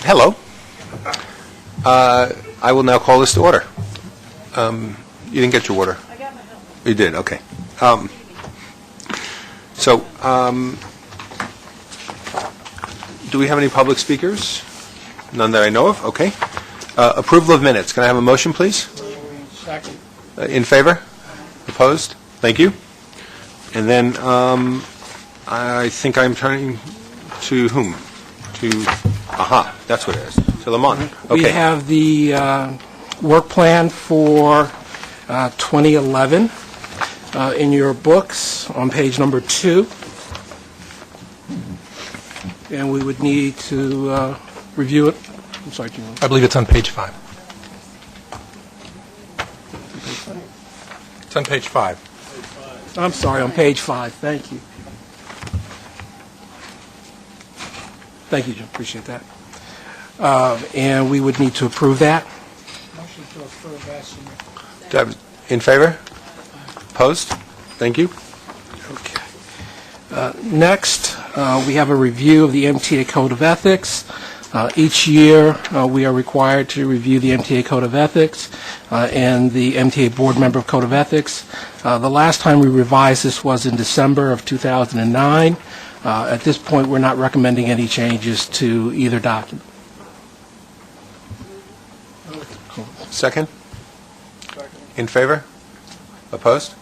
Hello. I will now call this to order. You didn't get your water? I got my help. You did, okay. Do we have any public speakers? None that I know of, okay. Approval of minutes. Can I have a motion, please? Second. In favor? Opposed? Thank you. And then I think I'm turning to whom? That's what it is. To Lamont. Okay. We have the work plan for 2011 in your books on page number 2. And we would need to review it. I'm sorry, Jim. I believe it's on page 5. It's on page 5. I'm sorry, on page 5. Thank you. Thank you, Jim. Appreciate that. And we would need to approve that. Motion to approve as submitted. Do I have- In favor? Opposed? Thank you. Okay. Next, we have a review of the MTA Code of Ethics. Each year, we are required to review the MTA Code of Ethics and the MTA Board Member of Code of Ethics. The last time we revised this was in December of 2009. At this point, we're not recommending any changes to either document. Second? In favor? Opposed?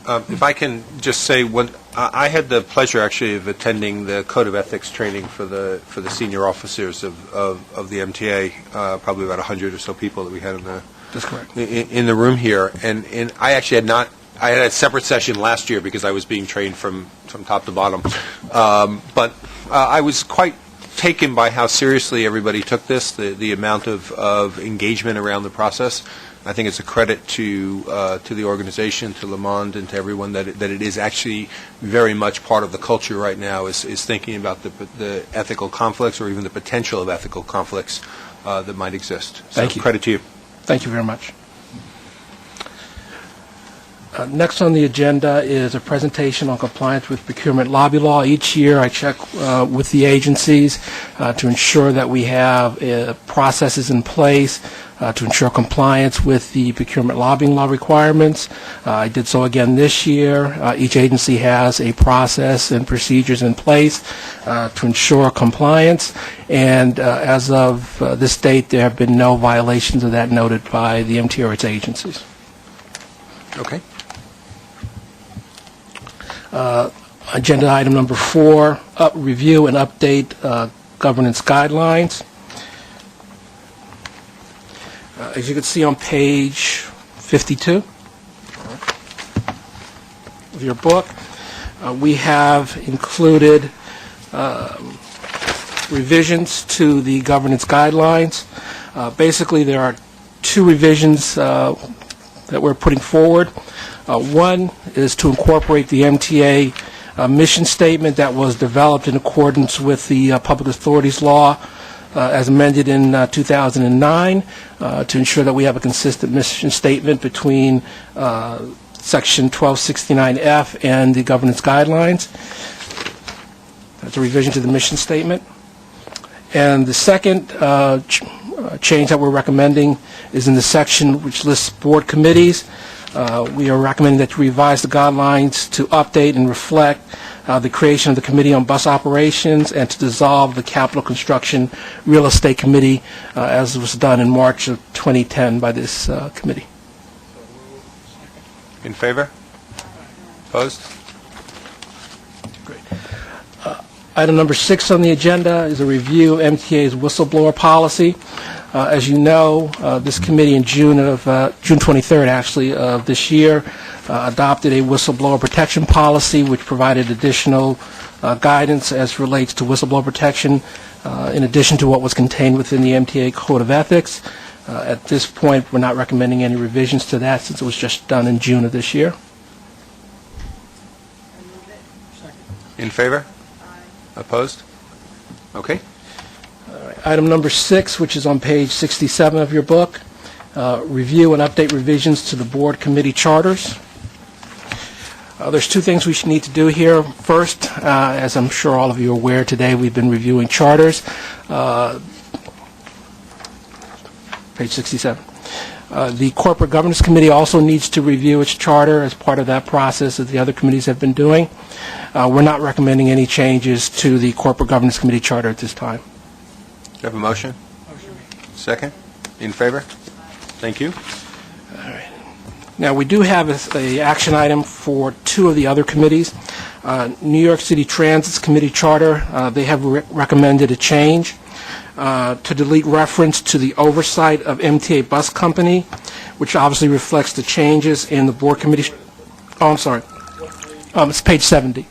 If I can just say, I had the pleasure actually of attending the Code of Ethics training for the senior officers of the MTA, probably about 100 or so people that we had That's correct. in the room here. And I actually had not. I had a separate session last year because I was being trained from top to bottom. But I was quite taken by how seriously everybody took this, the amount of engagement around the process. I think it's a credit to the organization, to Lamont, and to everyone that it is actually very much part of the culture right now is thinking about the ethical conflicts or even the potential of ethical conflicts that might exist. So Thank you. Credit to you. Thank you very much. Next on the agenda is a presentation on compliance with procurement lobby law. Each year I check with the agencies to ensure that we have processes in place to ensure compliance with the procurement lobbying law requirements. I did so again this year. Each agency has a process and procedures in place to ensure compliance, and as of this date there have been no violations of that noted by the MTA or its agencies. Okay. Agenda item number 4, review and update governance guidelines. As you can see on page 52 of your book, we have included revisions to the governance guidelines. Basically, there are 2 revisions that we're putting forward. One is to incorporate the MTA mission statement that was developed in accordance with the Public Authorities Law as amended in 2009 to ensure that we have a consistent mission statement between Section 1269F and the governance guidelines. That's a revision to the mission statement. And the second change that we're recommending is in the section which lists board committees. We are recommending that you revise the guidelines to update and reflect the creation of the Committee on Bus Operations and to dissolve the Capital Construction Real Estate Committee as was done in March of 2010 by this committee. In favor? Opposed? Great. Item number 6 on the agenda is a review of MTA's whistleblower policy. As you know, this committee in June 23rd, actually, of this year, adopted a whistleblower protection policy which provided additional guidance as relates to whistleblower protection in addition to what was contained within the MTA Code of Ethics. At this point, we're not recommending any revisions to that since it was just done in June of this year. In favor? Opposed? Okay. Item number 6, which is on page 67 of your book, review and update revisions to the board committee charters. There's two things we should need to do here. First, as I'm sure all of you are aware today, we've been reviewing charters. Page 67. The Corporate Governance Committee also needs to review its charter as part of that process that the other committees have been doing. We're not recommending any changes to the Corporate Governance Committee charter at this time. Do you have a motion? Second? In favor? Thank you. Now, we do have a action item for two of the other committees. New York City Transit's committee charter, they have recommended a change to delete reference to the oversight of MTA Bus Company, which obviously reflects the changes in the board committee. Oh, I'm sorry. It's page 70.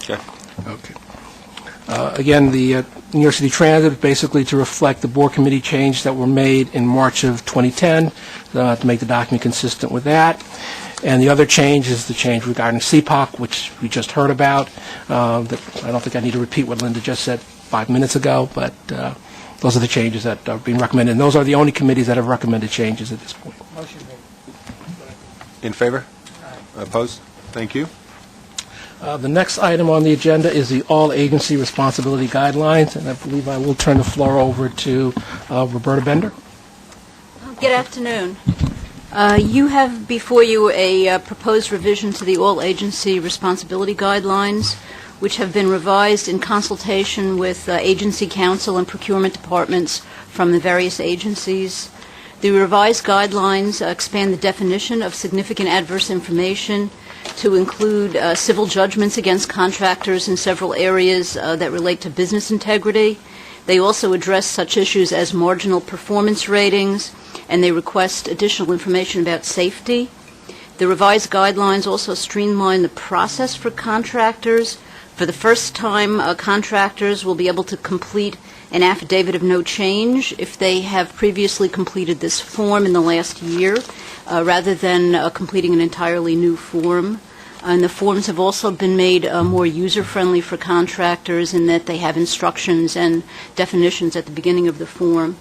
Okay. Okay. Again, the New York City Transit, basically to reflect the board committee change that were made in March of 2010, to make the document consistent with that. And the other change is the change regarding CPOC, which we just heard about. That I don't think I need to repeat what Linda just said 5 minutes ago, but those are the changes that are being recommended. And those are the only committees that have recommended changes at this point. Motion made. In favor? Opposed? Thank you. The next item on the agenda is the all-agency responsibility guidelines, and I believe I will turn the floor over to Roberta Bender. Good afternoon. You have before you a proposed revision to the all-agency responsibility guidelines, which have been revised in consultation with agency counsel and procurement departments from the various agencies. The revised guidelines expand the definition of significant adverse information to include civil judgments against contractors in several areas that relate to business integrity. They also address such issues as marginal performance ratings, and they request additional information about safety. The revised guidelines also streamline the process for contractors. For the first time, contractors will be able to complete an affidavit of no change if they have previously completed this form in the last year, rather than completing an entirely new form. And the forms have also been made more user-friendly for contractors in that they have instructions and definitions at the beginning of the form.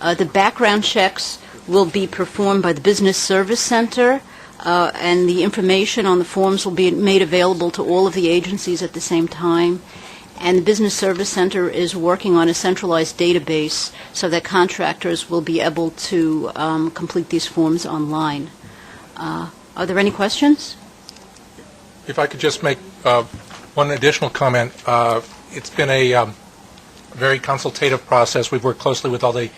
The background checks will be performed by the Business Service Center, and the information on the forms will be made available to all of the agencies at the same time. And the Business Service Center is working on a centralized database so that contractors will be able to complete these forms online. Are there any questions? If I could just make one additional comment. It's been a very consultative process. We've worked closely with all the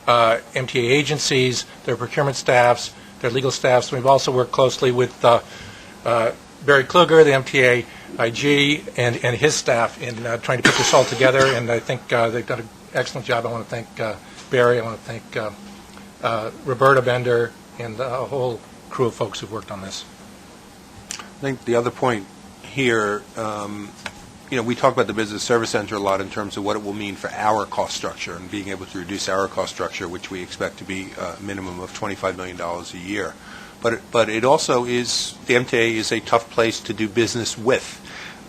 MTA agencies, their procurement staffs, their legal staffs. We've also worked closely with Barry Kluger, the MTA IG, and his staff in trying to put this all together, and I think they've done an excellent job. I want to thank Barry. I want to thank Roberta Bender and a whole crew of folks who've worked on this. I think the other point here, we talk about the Business Service Center a lot in terms of what it will mean for our cost structure and being able to reduce our cost structure, which we expect to be a minimum of $25 million a year. But it also is, the MTA is a tough place to do business with.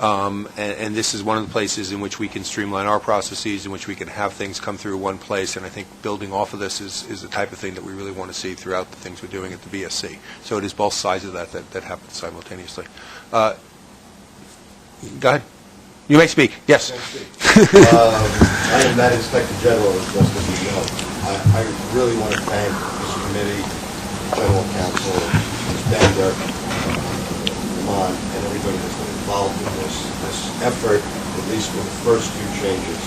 And this is one of the places in which we can streamline our processes, in which we can have things come through one place. And I think building off of this is the type of thing that we really want to see throughout the things we're doing at the BSC. So it is both sides of that happen simultaneously. Go ahead. You may speak. Yes. I am not Inspector General, as most of you know. I really want to thank this committee, General Counsel, Ms. Bender, Lamont, and everybody that's been involved in this effort, at least with the first few changes,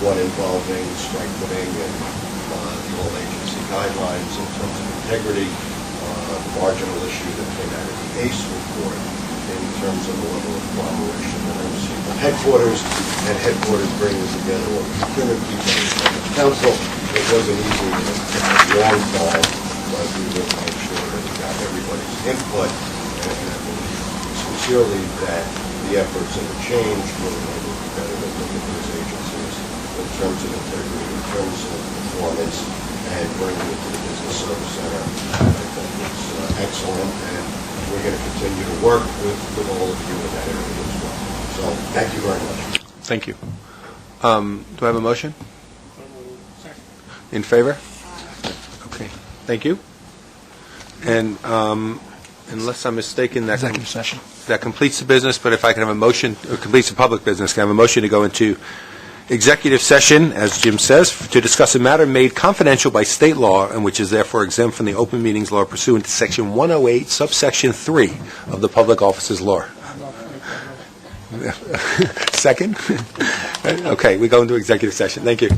one involving strengthening and the all-agency guidelines in terms of integrity, the marginal issue that came out of the ACE report in terms of the level of cooperation that I received from headquarters, and headquarters bringing together what procurement people and the council. It wasn't easy, it took a long time, but we really made sure that we got everybody's input, and I believe sincerely that the efforts and the change will enable competitive look at those agencies in terms of integrity, in terms of performance, and bringing it to the Business Service Center. I think it's excellent, and we're going to continue to work with all of you in that area as well. So thank you very much. Thank you. Do I have a motion? In favor? Okay. Thank you. And unless I'm mistaken, Executive session. that completes the business, but if I can have a motion, or completes the public business, can I have a motion to go into executive session, as Jim says, to discuss a matter made confidential by state law and which is therefore exempt from the open meetings law pursuant to Section 108, subsection 3 of the Public Offices Law. Second? Okay, we go into executive session. Thank you.